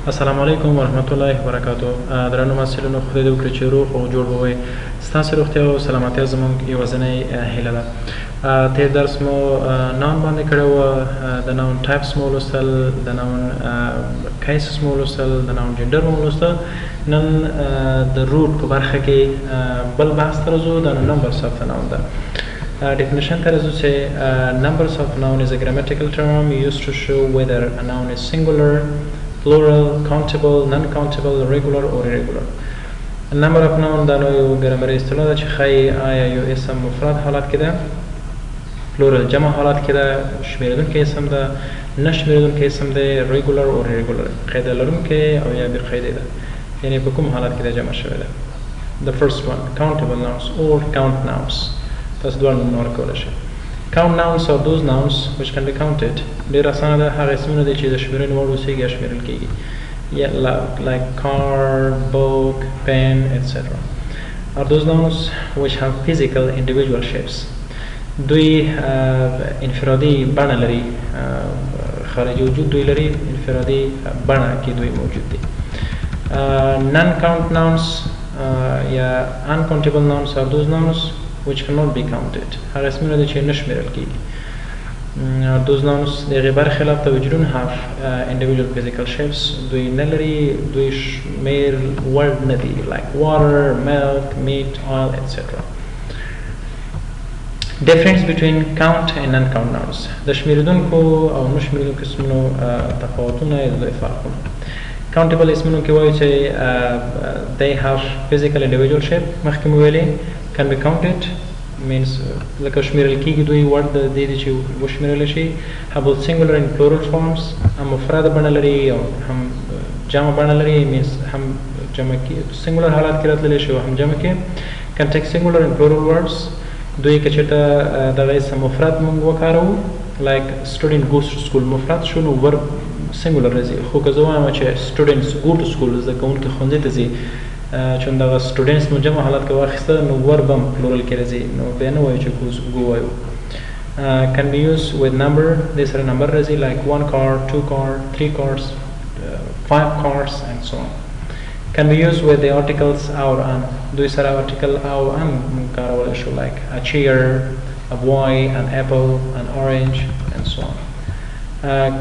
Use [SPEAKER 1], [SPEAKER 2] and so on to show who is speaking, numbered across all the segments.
[SPEAKER 1] السلام علیکم ورحمت الله وبرکاتو. درنو محصلینو، خدای دې وکړي چې روغ او جوړ به وئ. ستاسو روغتیا او سلامتیا زموږ یوازینۍ هیله ده. تېر درس مو ناون باندې کړی و، د ناون ټایپس مو ولوستل، د ناون کیسز مو ولوستل، د ناون جنډر مو ولوستل. نن د روټ په برخه کې بل بحث ته راځو، دا نمبرز آف د ناون ده. Definition ته راځو چې numbers of noun is a grammatical term used to show whether a noun is singular, plural, countable, non-countable, regular or irregular. Number of noun دا نو یو ګرامري اصطلاح ده چې ښایي آیا یو اسم مفرد حالت کې ده، پلورل جمع حالت کې ده، شمېرېدونکی اسم ده، نه شمېرېدونکی اسم دی، regular or irregular، قاعده لرونکی او یا بې قاعدې ده، یعنې په کوم حالت کې ده جمع شوې ده. The first one, countable nouns or count nouns. تاسو دوه نومونه ورکولی شئ. Count nouns are those nouns which can be counted. ډېر اسانه ده، هغه اسمونه دي چې د شمېرنې وړ اوسېږي یا شمېرل کېږي. Like car, book, pen, etc. are those nouns which have physical individual shapes. دوی انفرادي بڼه لري، خارجي وجود دوی لري، انفرادي بڼه کې دوی موجود دي. Non-count nouns یا uncountable nouns are those nouns which cannot be counted. هغه اسمونه دي چې نه شمېرل کېږي. Those nouns د هغې برخلاف the which don't have individual physical shapes. دوی نه لري، دوی شمېر وړ نه دي، like water, milk, meat, oil, etc. Difference between count and non-count nouns. د شمېرېدونکو او نه شمېرېدونکو اسمونو تفاوتونه یا د دوی فرقونه. Countable اسمونو کې وایو چې they have physical individual shape. مخکې مو ویلې can be counted means لکه شمېرل کېږي، دوی وړ د دې دي چې وشمېرلی شي. have both singular and plural forms. هم مفرده بڼه لري او هم جمع بڼه لري، means هم جمع کې singular حالت کې راتللی شي او هم جمع کې. can take singular and plural words. دوی که چېرته دغه اسم مفرد مونږ وکاروو like student goes to school مفرد شو نو ورب singular راځي، خو که زه وایم چې students go to school زده کوونکي ښوونځي ته ځي، چون دغه students مو جمع حالت کې واخیسته نو ورب هم plural کې راځي، نو بیا نه وایو چې go وایو. can be used with number. دې سره نمبر راځي like 1 car, 2 car, 3 cars, 5 cars and so on. can be used with the articles اور an. دوی سره article او an کارولی شو like a chair, a boy, an apple, an orange and so on.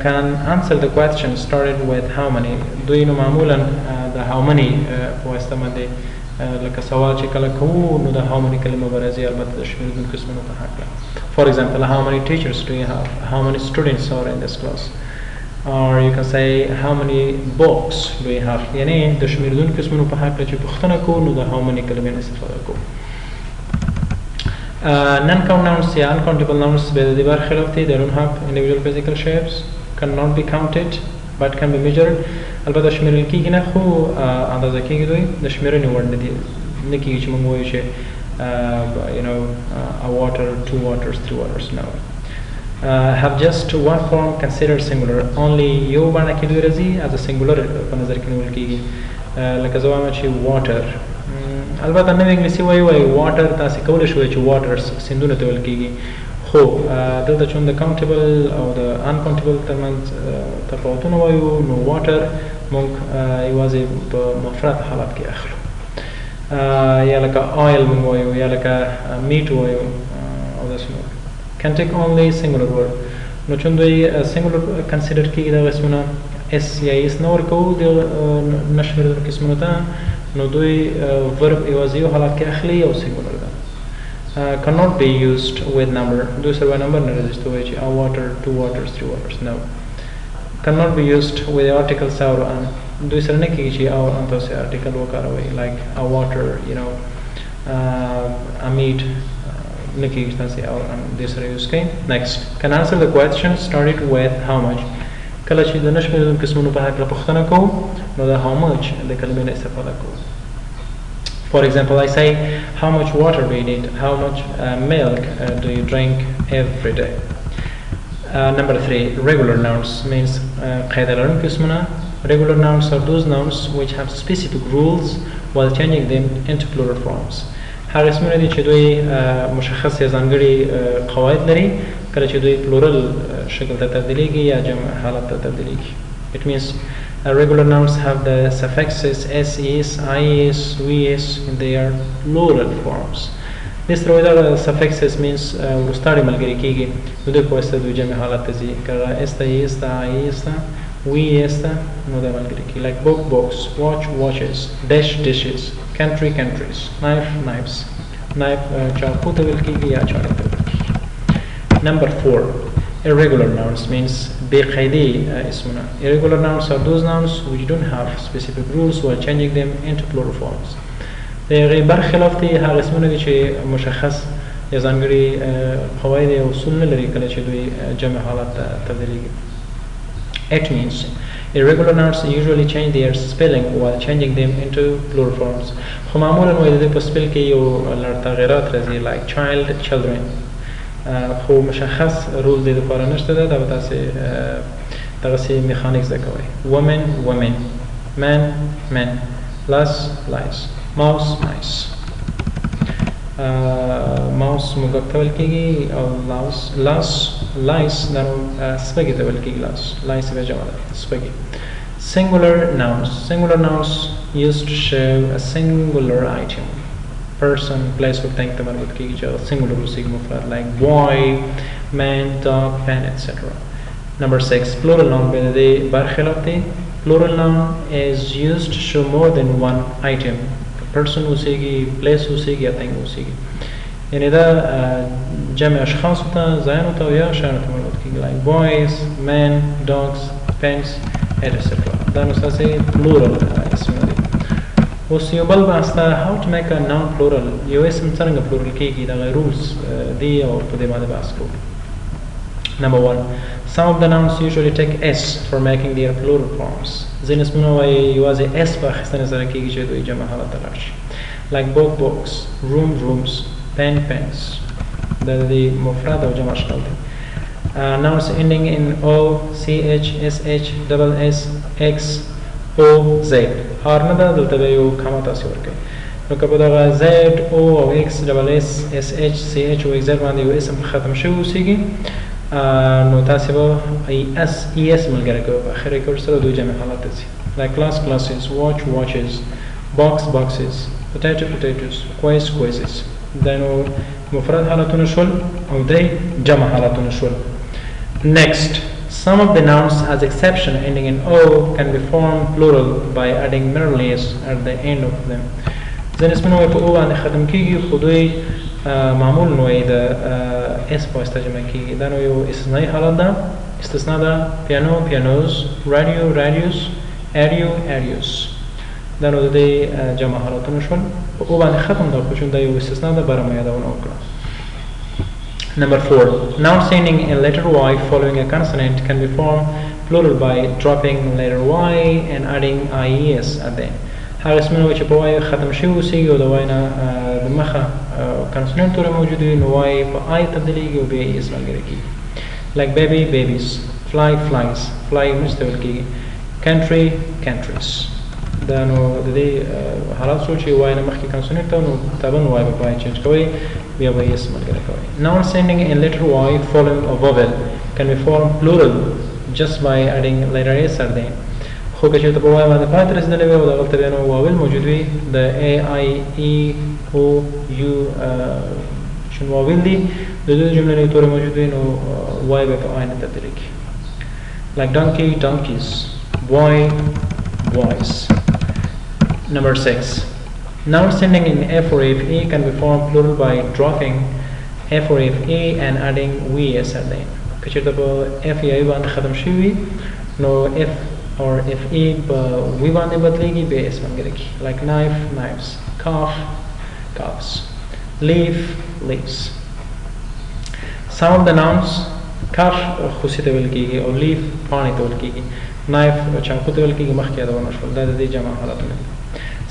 [SPEAKER 1] Can answer the question started with how many. دوی نو معمولا د how many په واسطه باندې لکه سوال چې کله کوو نو د how many کلمه به راځي، البته د شمېرېدونکو اسمونو په هکله. For example, how many teachers do you have? How many students are in this class? Or you can say how many books do you have. یعنې د شمېرېدونکو اسمونو په هکله چې پوښتنه کوو نو د how many کلمې نه استفاده کوو. Non-count nouns یا uncountable nouns به د دې برخلاف دي. They don't have individual physical shapes, cannot be counted but can be measured. البته شمېرل کېږي نه، خو اندازه کېږي، دوی د شمېرنې وړ نه دي، نه کېږي چې موږ ووایو چې a water, 2 waters, 3 waters. No. Have just one form considered singular. Only یو بڼه کې دوی راځي as a singular په نظر کې نیول کېږي. لکه زه وایم چې water. البته نوی انګلیسي وایي واټر، تاسې کولی شئ چې واټرز سیندونه ته ویل کېږي، خو دلته چون د کاونټیبل او د انکاونټیبل ترمنځ تفاوتونه وایو نو واټر موږ یوازې په مفرد حالت کې اخلو. یا لکه آیل موږ وایو، یا لکه میټ وایو او داسې نور. can take only singular word. نو چون دوی singular کنسیډر کېږي دغه اسمونه اس یا ایس نه ورکوو د نه شمېرېدونکو اسمونو ته، نو دوی ورب یوازې یو حالت کې اخلي او singular ده. Cannot be used with number. دوی سره نمبر نه راځي چې وایي چې a water, 2 waters, 3 waters. No. Cannot be used with the articles اور an. دوی سره نه کېږي چې اور an تاسې article وکاروئ like a water, a meat نه کېږي چې تاسې اور an دې سره یوز کړئ. Next. Can answer the question started with how much. کله چې د نه شمېرېدونکو اسمونو په هکله پوښتنه کوو نو د how much د کلمې نه استفاده کوو. For example, I say how much water do you need? How much milk do you drink every day? Number 3, regular nouns means قاعده لرونکي اسمونه. Regular nouns are those nouns which have specific rules while changing them into plural forms. هغه اسمونه دي چې دوی مشخص یا ځانګړي قواعد لري کله چې دوی پلورل شکل ته تبدیلیږي یا جمع حالت ته تبدیلیږي. It means Regular nouns have the suffixes s, is, is in their plural forms. This whether suffixes means ustari malgari kigi ude ko esta du jame halat zi kara esta, we esta no da malgari ki like book, books, watch, watches, dish, dishes, country, countries, knife, knives, knife chaku te vel kigi ya chale te vel kigi. Number 4, irregular nouns means beqaidi ismuna. Irregular nouns are those nouns which don't have specific rules while changing them into plural forms. غیر برخلاف دی هغه اسمونه دي چې مشخص یا ځانګړي قواعد او اصول نه لري کله چې دوی جمع حالت تبدیلیږي. It means irregular nouns usually change their spelling while changing them into plural forms. خو معمولا وایي د په سپل کې یو لړ تغیرات راځي like child, children. خو مشخص رول د لپاره نشته ده دا به تاسې دغسې میخانیک زده کوئ. women, women, man, men, lass, lies, mouse, mice. mouse موږک ته ویل کېږي او lass, lies دا نو سپږې ته ویل کېږي lass, lies به جمع ده سپږې. singular nouns used to show a singular item, person, place or thing ته مربوط کېږي چې singular اوسېږي مفرد like boy, man, dog, pen, etc. Number 6, plural noun به د دې برخلاف دی. plural noun is used to show more than one item, person اوسېږي, place اوسېږي یا thing اوسېږي. یعنی دا جمع اشخاص ته ځایانو ته او یا شیانو ته مربوط کېږي like boys, men, dogs, pens, etc. دا نو ستاسې plural اسمونه دي. اوس یو بل بحث ته how to make a noun plural. یو اسم څرنګه plural کېږي دغه rules دي او په دې باندې بحث کوو. Number 1, some of the nouns usually take s for making their plural forms. ځینې اسمونه وایي یوازې s په اخیستنې سره کېږي چې دوی جمع حالت ته لاړ شي like book, books, room, rooms, pen, pens. دا د دې مفرد او جمع شکل دی. nouns ending in o, ch, sh, s, x, o, z هار نه ده دلته به یو کامه تاسې ورکوئ. نو که په دغه z, o او x, s, sh, ch او x باندې یو اسم ختم شوی اوسېږي نو تاسې به es ملګری کوئ په اخر کې ورسره دوی جمع حالت ته ځي like class, classes, watch, watches, box, boxes, potato, potatoes, quiz, quizzes. دا نو مفرد حالتونه شول او دی جمع حالتونه شول. Next, some of the nouns as exception ending in o can be formed plural by adding merely s at the end of them. ځینې اسمونه وایي په او باندې ختم کېږي خو دوی معمولا وایي د اس په واسطه جمع کېږي. دا نو یو استثنایي حالت ده. استثنا ده piano, pianos, radio, radios, aereo, aereos. دا نو د دې جمع حالتونه شول. په او باندې ختم ده خو چون دا یو استثنا ده باره مو یادونه وکړه. Number 4, nouns ending in letter y following a consonant can be formed plural by dropping letter y and adding ies at the end. هغه اسمونه چې په وای ختم شوي اوسېږي او د وای نه د مخه کنسوننټ توری موجود وي نو وای په آی تبدیلیږي او بیا یې اس ملګری کېږي like baby, babies, fly, flies, fly مونځ ته ویل کېږي country, countries. دا نو د دې حالات شو چې وای نه مخکې کنسوننټ ته نو طبعا وای په پای چینج کوئ بیا به یې اس ملګری کوئ. nouns ending in letter y following a vowel can be formed plural just by adding letter s at the end. خو که چېرته په وای باندې پای ته رسېدلی وي او دغلته بیا نو واول موجود وي د a, i, e, o, u چون واول دي د دوی جمله نه تورې موجود وي نو وای به په آی نه تبدیل کړي like donkey, donkeys, boy, boys. Number 6, nouns ending in f or fe can be formed plural by dropping f or fe and adding es at the end. که چېرته په f یا e باندې ختم شوي وي نو f or if e we باندې بدلېږي بیا اس ملګری کېږي like knife, knives, calf, calves, leaf, leaves. some of the nouns calf خوسي ته ویل کېږي او leaf پاڼې ته ویل کېږي knife چاقو ته ویل کېږي مخکې یادونه شول دا د دې جمع حالتونه دي.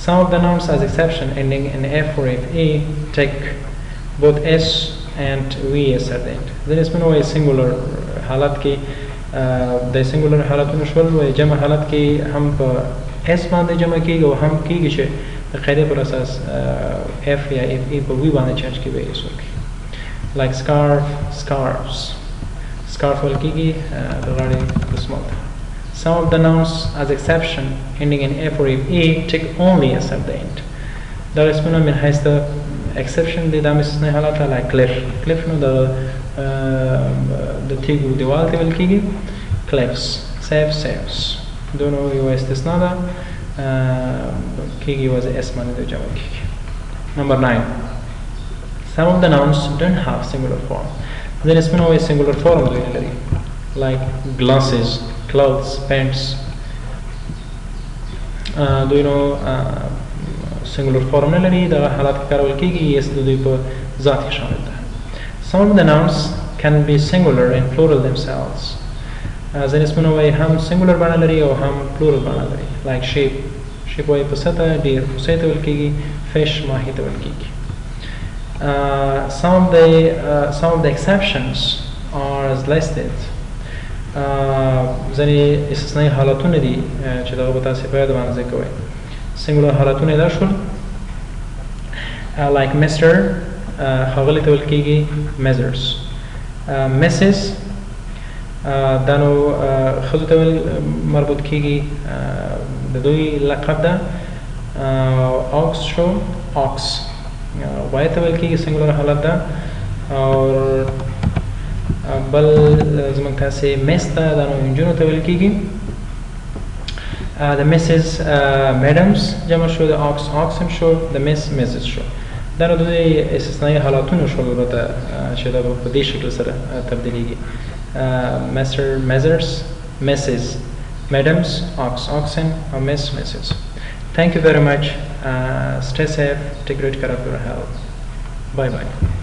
[SPEAKER 1] some of the nouns as exception ending in f or fe take both s and es at the end. ځینې اسمونه وایي singular حالت کې د سنګولر حالتونه شول و جمع حالت کې هم په اس باندې جمع کېږي او هم کېږي چې د قاعدې پر اساس اف یا اف ای په وی باندې چینج کې به یې وکړي like scarf, scarves. scarf ویل کېږي د غاړې دسمال ته Some of the nouns as exception ending in F or E take only S at the end. Dar اسمنا من حيث the exception دي دام استثناء حالاتها like cliff نو the تيجو ديوال تبل كيجي cliffs saves دونو يو استثناء ده كيجي was اسم من دو جمع كيجي. Number 9. Some of the nouns don't have singular form. Then اسمنا هو singular form دو يلري like glasses, clothes, pants. Do you know singular form نلري دا حالات كارول كيجي يس دو په ذات شامل ده. Some of the nouns can be singular and plural themselves. Then اسمنا هو هم singular بنا لري او هم plural بنا لري like sheep وای پسته deer پسته ول کیږي fish ماهی ته ول کیږي. Some of the exceptions are as listed. ځنې استثنایی حالتونه دي چې دغه به تاسې په یاد باندې ذکر کوئ. singular حالتونه دا شول like Mr. ښاغلي ته ویل کېږي measures. Mrs. دا نو ښځو ته ویل مربوط کېږي د دوی لقب ده. ox شو ox وای ته ویل کېږي singular حالت ده. اور بل زمونږ تاسې مس ته دا نو نجونو ته ویل کېږي. د مسز میډمز جمع شو، د oxen شو، د مسز شو. دا نو د دوی استثنایي حالاتونه شول البته چې دا په دې شکل سره تبدیلیږي. Mr. measures, Mrs. Madams, oxen, or Mrs. Thank you very much. Stay safe. Take great care of your health. Bye bye.